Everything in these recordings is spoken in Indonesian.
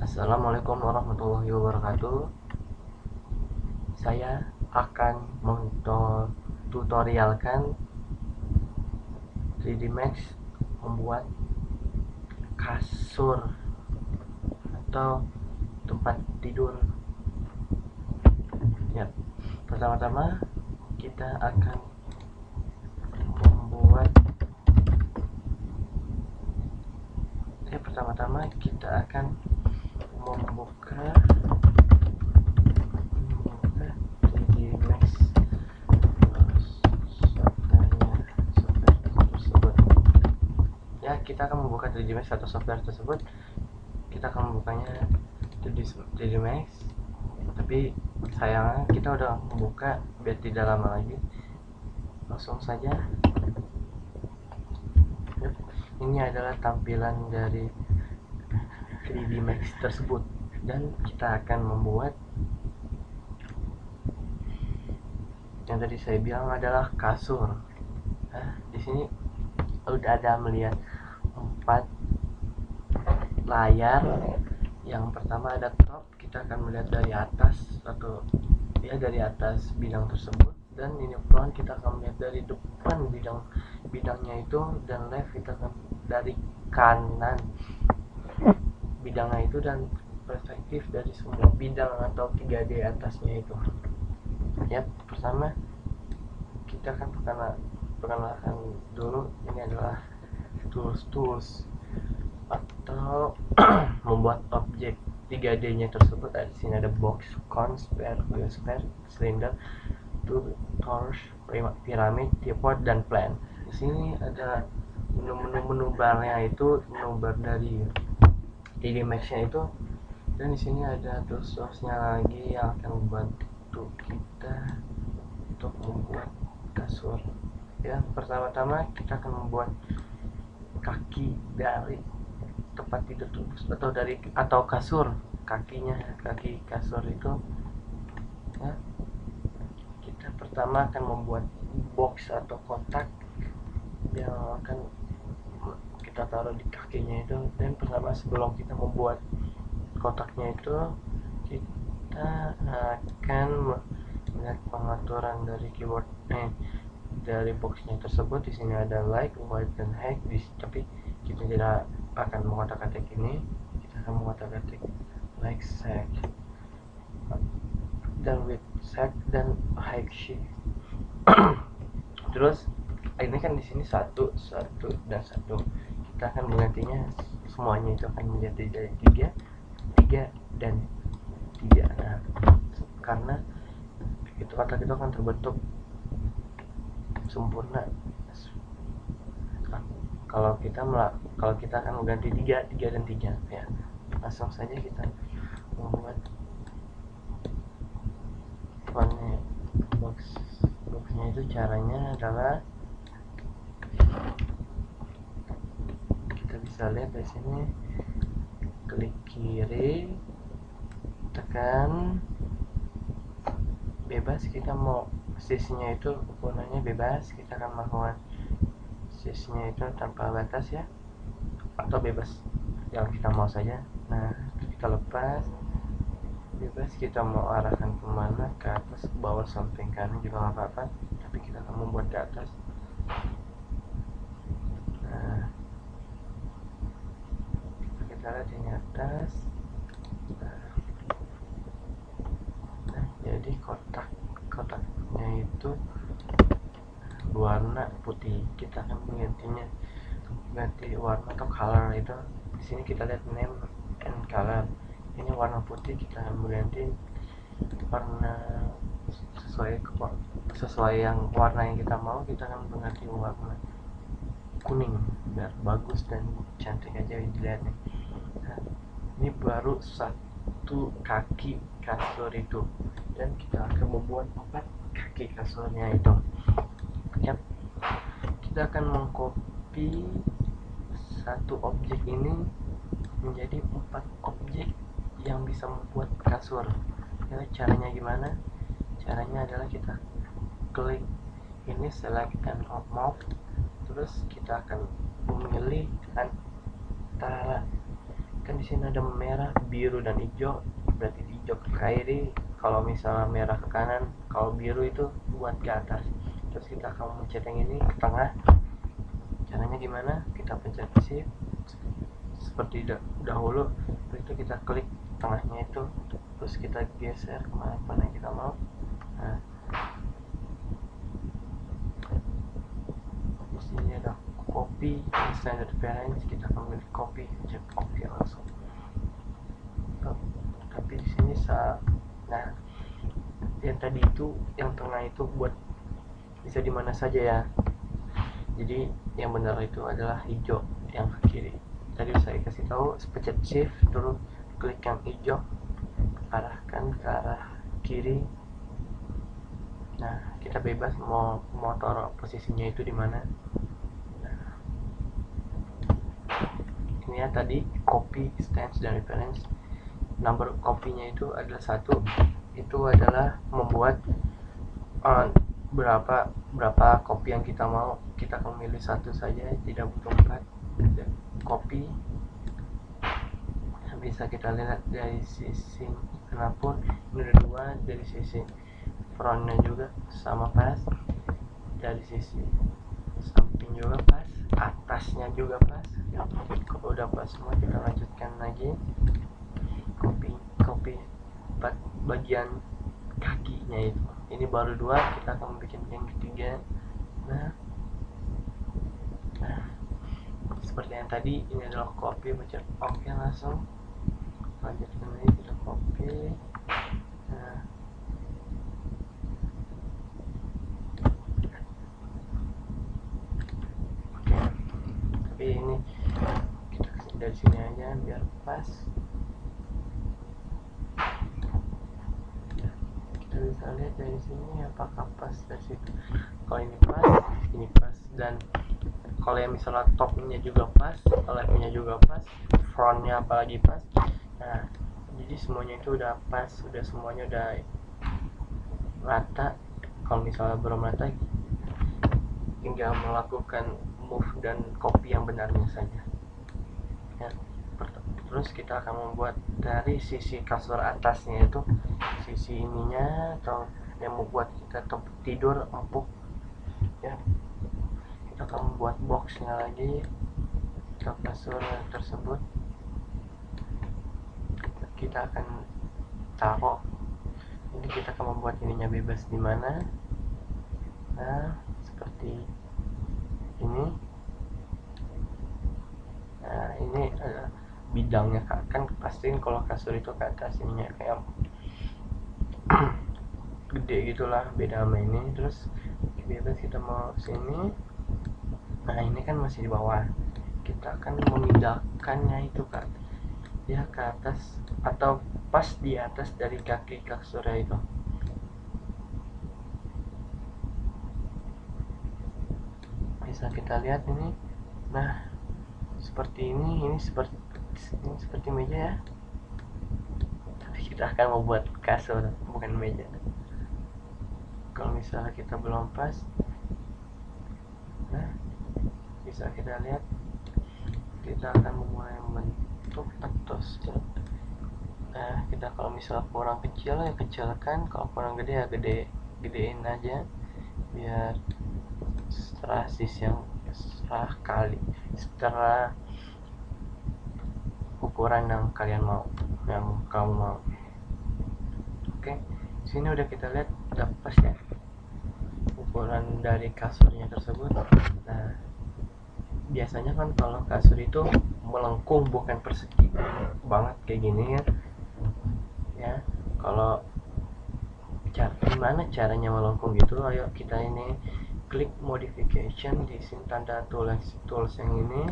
Assalamualaikum warahmatullahi wabarakatuh. Saya akan tutorialkan 3D Max membuat kasur atau tempat tidur. Ya, pertama-tama kita akan membuat membuka 3D Max software tersebut. Ya, kita akan membuka 3D Max atau software tersebut. Kita akan membukanya 3D Max, tapi sayangnya kita udah membuka, biar tidak lama lagi langsung saja. Ini adalah tampilan dari 3D Max tersebut, dan kita akan membuat yang tadi saya bilang adalah kasur. Di sini udah ada melihat 4 layar. Yang pertama ada top, kita akan melihat dari atas atau dari atas bidang tersebut, dan ini front kita akan melihat dari depan bidangnya itu, dan left kita akan dari kanan bidangnya itu, dan perspektif dari semua bidang atau 3D atasnya itu. Ya, pertama kita akan perkenalkan dulu. Ini adalah tools atau membuat objek 3D nya tersebut. Di sini ada box, cone, sphere, cylinder, torus, piramid, tripod, dan plane. Di sini ada menu barnya, itu menu bar dari 3D Max nya itu, dan di sini ada tools-nya lagi yang akan membantu kita untuk membuat kasur. Ya, pertama-tama kita akan membuat kaki dari tempat tidur atau kasur, kaki kasur itu. Ya, kita pertama akan membuat box atau kotak yang akan kita taruh di kakinya itu. Dan pertama, sebelum kita membuat kotaknya itu, kita akan melihat pengaturan dari keyboard dari boxnya tersebut. Di sini ada like, wide, dan height. Tapi kita tidak akan mengotak-atik ini, kita akan mengotak-atik like, set, dan width, set, dan height sheet. Terus ini kan di sini satu dan satu, kita akan menggantinya semuanya itu akan menjadi dari tiga dan tiga. Nah, karena itu kotak itu akan terbentuk sempurna kalau kita akan mengganti tiga dan tiga. Ya, langsung saja kita membuat boxnya itu. Caranya adalah kita bisa lihat di sini, klik kiri, tekan bebas. Kita mau size-nya itu ukurannya bebas, kita akan melakukan size-nya itu tanpa batas, ya, atau bebas yang kita mau saja. Nah, kita lepas bebas, kita mau arahkan kemana, ke atas, ke bawah, samping, kanan juga nggak apa-apa, tapi kita akan membuat ke atas. Nah, kita lihat ini atas. Nah, jadi kotaknya itu warna putih. Kita akan ganti warna atau color itu. Di sini kita lihat name and color. Ini warna putih, kita akan mengganti warna sesuai yang warna yang kita mau. Kita akan mengganti warna kuning biar bagus dan cantik aja dilihatnya. Nah, ini baru satu kaki kasur itu, dan kita akan membuat 4 kaki kasurnya itu. Yap, kita akan mengcopy satu objek ini menjadi 4 objek yang bisa membuat kasur. Ya, caranya gimana? Caranya adalah kita klik ini, select and move, terus kita akan memilih antara kan di sini ada merah, biru dan hijau, berarti hijau ke kiri. Kalau misalnya merah ke kanan, kalau biru itu buat ke atas. Terus kita akan mencet yang ini ke tengah. Caranya gimana? Kita pencet shift seperti dahulu, terus itu kita klik tengahnya itu, terus kita geser kemana yang kita mau. Nah, di sini ada copy standard reference, kita akan pilih copy, cek oke langsung. Tapi di sini nah yang tadi itu yang tengah itu buat bisa di mana saja ya. Jadi yang benar itu adalah hijau yang ke kiri. Tadi saya kasih tahu, pencet shift terus klik yang hijau, arahkan ke arah kiri. Nah, kita bebas mau taruh posisinya itu di mana. Nah, ini ya tadi copy, stance dan reference. Number copy-nya itu adalah 1. Itu adalah membuat berapa copy yang kita mau. Kita akan memilih 1 saja, tidak butuh 4. Copy bisa kita lihat dari sisi manapun. Ini ada 2, dari sisi frontnya juga sama pas, dari sisi samping juga pas, atasnya juga pas. Kalau udah pas semua, kita lanjutkan lagi copy bagian kakinya itu. Ini baru 2, kita akan bikin yang ketiga. Nah, seperti yang tadi, ini adalah copy, baca oke langsung. Lanjutkan lagi, kita copy. Nah, oke. Tapi ini kita kasih dari sini aja biar pas. Kita bisa lihat dari sini apakah pas dari situ. Kalau ini pas, dan kalau yang misalnya topnya juga pas, leftnya juga pas, frontnya apalagi pas. Nah, jadi semuanya itu udah pas, udah semuanya udah rata. Kalau misalnya belum rata, tinggal melakukan move dan copy yang benarnya saja ya. Terus kita akan membuat dari sisi kasur atasnya itu, sisi ininya atau yang membuat kita tidur empuk ya, kita akan membuat boxnya lagi ke kasur tersebut. Kita akan taruh ini, kita akan membuat ininya bebas di mana. Nah, seperti ini. Nah, ini bidangnya kan pastiin kalau kasur itu ke atas, ininya kayak gede gitulah, beda sama ini. Terus bebas kita mau sini. Nah, ini kan masih di bawah, kita akan memindahkannya itu ke atas atau pas di atas dari kaki kasurnya itu. Bisa kita lihat ini. Nah, seperti ini seperti meja ya. Tapi kita akan membuat kasur, bukan meja. Kalau misalnya kita belum pas, nah bisa kita lihat, kita akan memulai membentuk atas. Nah, kita kalau misalnya kurang kecil ya kecilkan, kalau kurang gede ya gedein aja, biar setelah ukuran yang kamu mau. Oke, sini udah kita lihat udah pas ya ukuran dari kasurnya tersebut. Nah, biasanya kan kalau kasur itu melengkung, bukan persegi banget kayak gini ya. Kalau gimana caranya melengkung gitu, ayo kita ini klik modification di sini, tanda tools yang ini.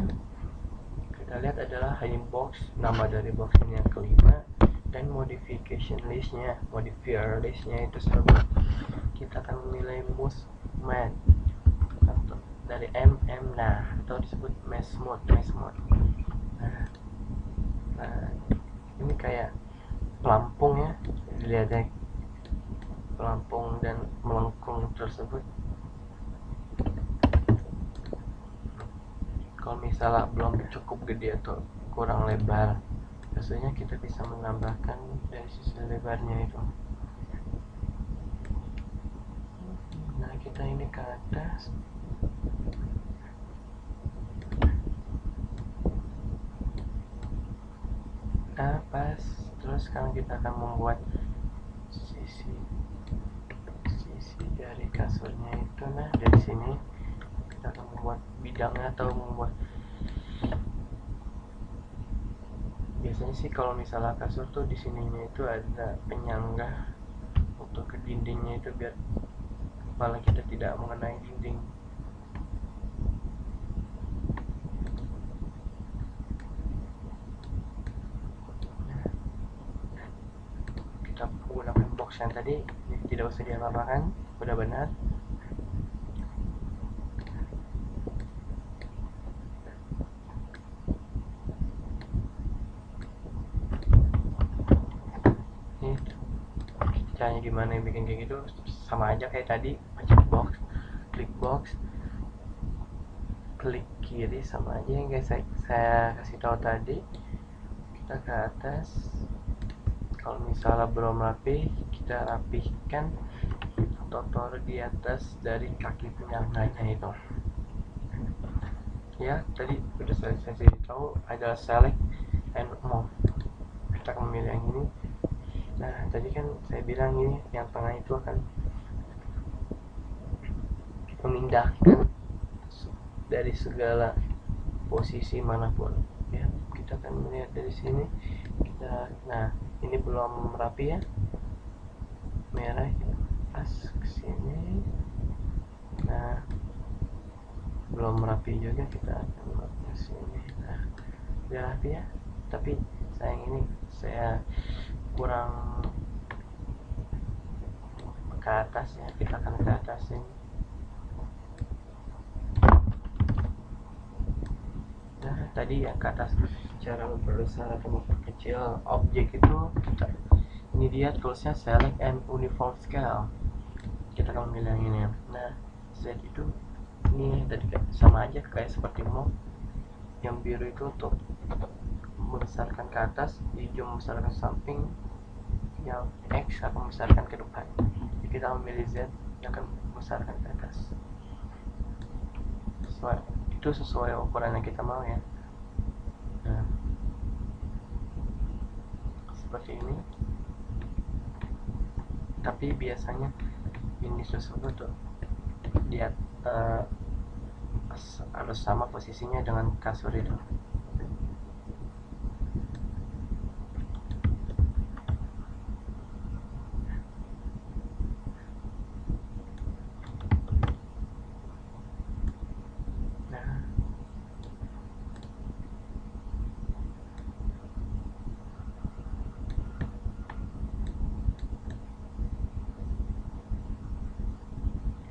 Kita lihat adalah hiding box, nama dari box ini yang kelima, dan modification listnya, modifier listnya itu tersebut. Kita akan memilih movement dari nah, atau disebut mesh mode. Nah, ini kayak pelampung ya, dilihat ya, pelampung dan melengkung tersebut. Kalau misalnya belum cukup gede atau kurang lebar, Biasanya kita bisa menambahkan dari sisi lebarnya itu. Nah, kita ini ke atas. Nah, pas. Terus sekarang kita akan membuat sisi dari kasurnya itu. Nah, dari sini kita akan membuat bidangnya atau membuat, biasanya sih kalau misalnya kasur tuh di sininya itu ada penyangga untuk ke dindingnya itu biar kepala kita tidak mengenai dinding. Nah, kita menggunakan box yang tadi, tidak usah diapa-apakan, udah benar. Ini caranya gimana yang bikin kayak gitu, sama aja kayak tadi, pencet box, klik kiri, sama aja yang guys saya kasih tahu tadi. Kita ke atas, kalau misalnya belum rapi kita rapihkan atau taruh di atas dari kaki penyangganya itu ya. Tadi udah saya kasih tahu adalah select and move, kita akan memilih yang ini. Nah, tadi kan saya bilang ini yang tengah itu akan memindahkan dari segala posisi manapun ya. Kita akan melihat dari sini, nah ini belum rapi ya, merah kita pas ke sini. Nah, belum rapi juga, kita akan ke sini. Nah, udah rapi ya, tapi sayang ini saya kurang ke atas ya, kita akan ke atas ini. Nah, tadi yang ke atas cara memperbesar atau memperkecil objek itu, kita ini dia toolsnya select and uniform scale, kita akan memilih yang ini. Nah, set itu ini tadi sama aja kayak seperti move, yang biru itu untuk membesarkan ke atas, hijau membesarkan samping, yang X akan membesarkan ke depan. Jadi kita memilih Z yang akan membesarkan ke atas. Itu sesuai ukuran yang kita mau ya. Nah, seperti ini. Tapi biasanya ini sesuatu tuh dia harus sama posisinya dengan kasur itu.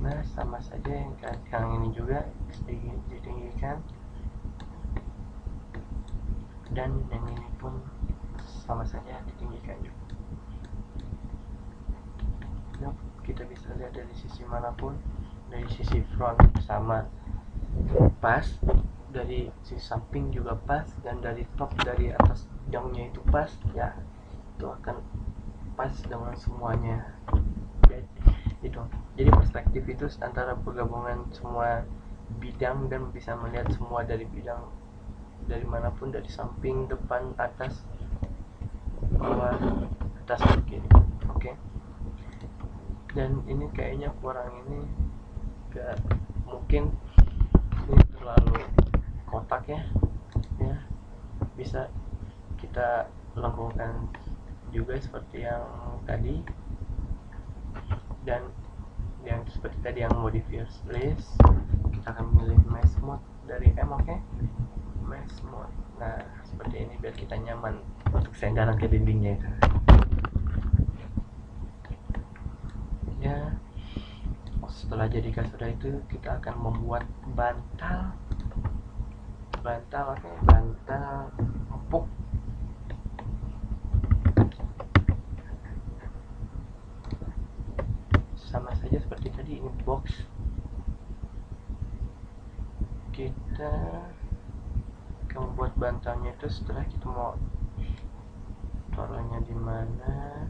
Nah, sama saja yang ini juga ditinggikan, dan yang ini pun sama saja ditinggikan juga. Nah, kita bisa lihat dari sisi manapun, dari sisi front sama pas, dari sisi samping juga pas, dan dari top, dari atas jangnya itu pas ya, itu akan pas dengan semuanya. Itu jadi perspektif itu antara pergabungan semua bidang dan bisa melihat semua dari bidang dari manapun, dari samping, depan, atas, bawah, atas, kiri. Oke. Dan ini kayaknya kurang, ini gak mungkin, ini terlalu kotak ya, bisa kita lengkungkan juga seperti yang tadi, dan yang seperti tadi yang modifier list, kita akan memilih mesh mode dari oke. Mesh mode, nah seperti ini biar kita nyaman untuk sandaran ke dindingnya itu ya. Setelah jadi kasur itu kita akan membuat bantal empuk. Sama saja seperti tadi, ini box, kita akan membuat bantalnya itu setelah kita mau mana.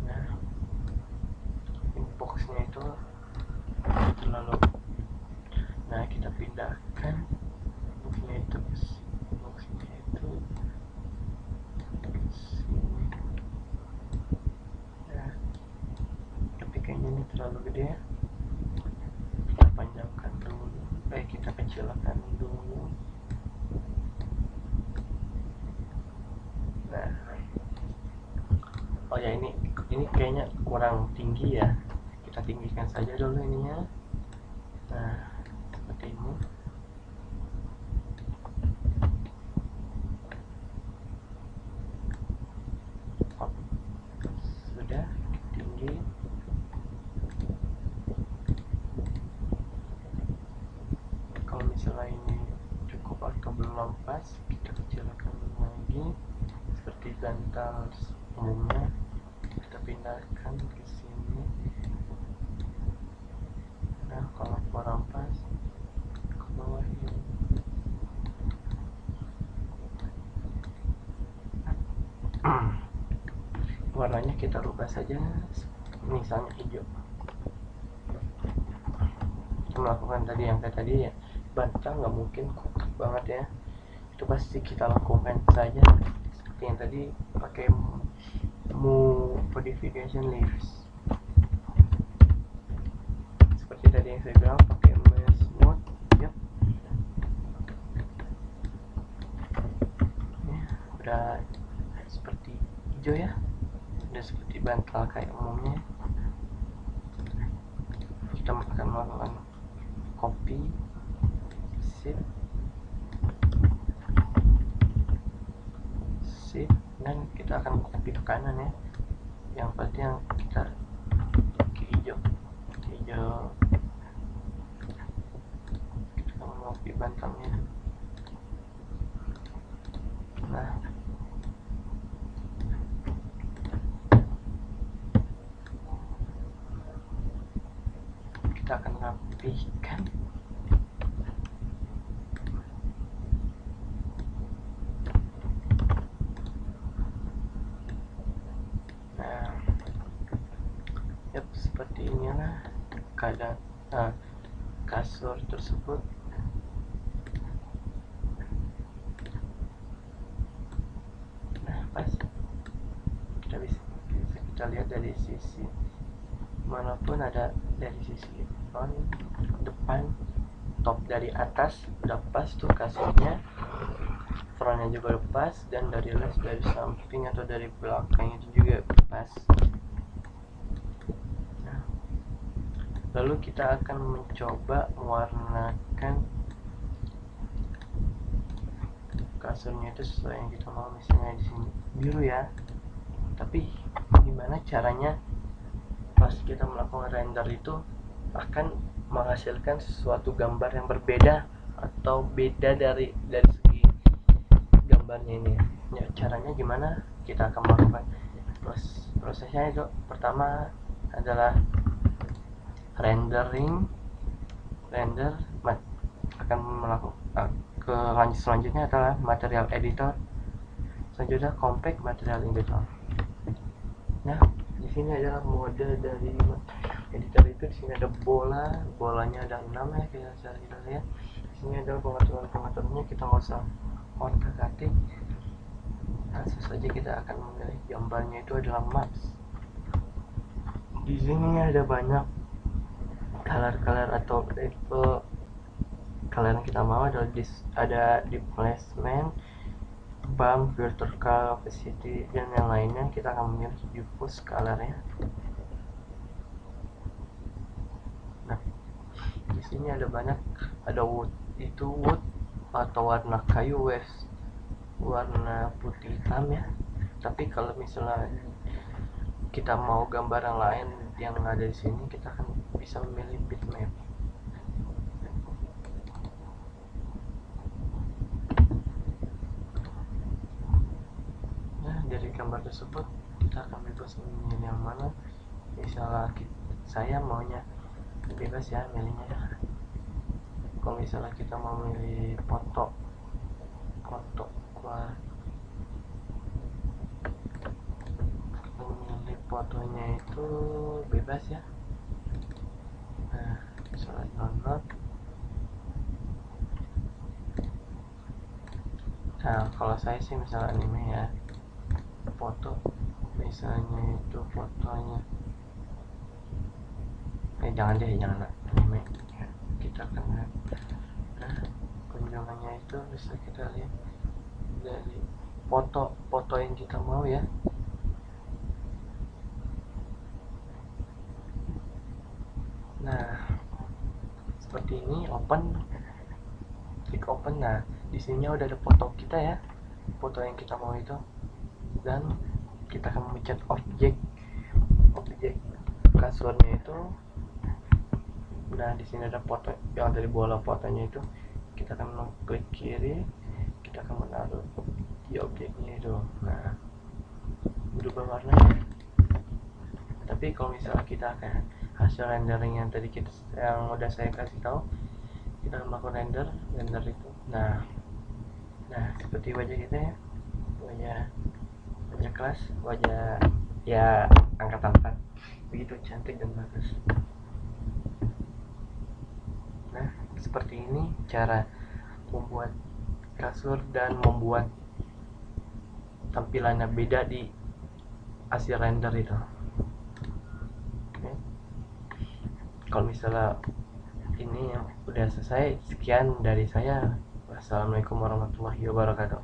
Nah, inboxnya itu terlalu, nah kita pindahkan boxnya itu ke sini. Nah, tapi kayaknya ini terlalu gede ya, kita panjangkan dulu, kita kecilkan dulu. Nah, oh ya, ini kayaknya kurang tinggi ya, kita tinggikan saja dulu ininya. Nah, seperti ini. Sudah tinggi. Kalau misalnya ini cukup atau belum pas, kita kecilkan lagi seperti bantal umumnya. Kita pindahkan ke sini. Nah, kalau kurang pas, ke bawah ini. Warnanya kita rubah saja, misalnya hijau. Kita melakukan tadi yang kayak tadi ya, bantal nggak mungkin kotak banget ya, itu pasti kita lakukan saja seperti yang tadi, pakai modification leaves seperti tadi yang saya bilang, pakai mesh mode. Yep. Ya, udah seperti hijau ya, udah seperti bantal kayak umumnya. Kita akan melakukan copy, shift, dan kita akan copy ke kanan ya. Yang pasti yang kita ke hijau, kita akan copy bantalnya. Nah, kita akan rapihkan. Nah, yep, seperti inilah keadaan kasur tersebut. Nah, pas kita lihat dari sisi manapun, ada dari sisi depan, top dari atas udah pas tuh kasurnya, frontnya juga udah pas, dan dari les dari samping atau dari belakang itu juga pas. Nah, lalu kita akan mencoba mewarnakan kasurnya itu sesuai yang kita mau, misalnya di sini biru ya. Tapi gimana caranya pas kita melakukan render itu akan menghasilkan sesuatu gambar yang berbeda atau beda dari segi gambarnya ini ya. Caranya gimana? Kita akan melakukan prosesnya itu. Pertama adalah render, akan melakukan selanjutnya adalah material editor, selanjutnya compact material editor. Nah, di sini adalah mode dari editor itu. Di sini ada bolanya ada 6 ya, kita lihat. Di sini ada pengaturannya, kita nggak usah otak-atik. Langsung saja kita akan memilih gambarnya itu adalah maps. Di sini ada banyak color atau level color yang kita mau, ada displacement, bump, vertical, opacity, dan yang lainnya. Kita akan memilih diffuse colornya. Nah, di sini ada banyak, ada wood atau warna kayu, warna putih hitam ya. Tapi kalau misalnya kita mau gambar yang lain yang ada di sini, kita akan bisa memilih bitmap. Nah, dari gambar tersebut kita akan bebas memilih yang mana. Misalnya saya maunya bebas ya milihnya. Kalau misalnya kita mau milih foto, itu bebas ya. Nah, misalnya download. Nah, kalau saya sih misalnya anime ya, foto, misalnya itu fotonya, jangan deh, jangan anime ya, kita kan lihat. Nah, kunjungannya itu bisa kita lihat dari foto yang kita mau ya. Nah, seperti ini, klik open. Nah, di sini udah ada foto kita ya, foto yang kita mau itu, dan kita akan mencet objek kasurnya itu. Nah, di sini ada foto yang dari bola fotonya itu, kita akan klik kiri, kita akan menaruh di objeknya itu. Nah, berubah warnanya. Tapi kalau misalnya kita akan hasil rendering yang tadi yang udah saya kasih tahu, kita akan melakukan render itu. Nah seperti wajah kita ya, wajah kelas, wajah ya angkatan 4, begitu cantik dan bagus. Nah, seperti ini cara membuat kasur dan membuat tampilannya beda di hasil render itu. Oke. Kalau misalnya ini yang udah selesai, sekian dari saya. Wassalamualaikum warahmatullahi wabarakatuh.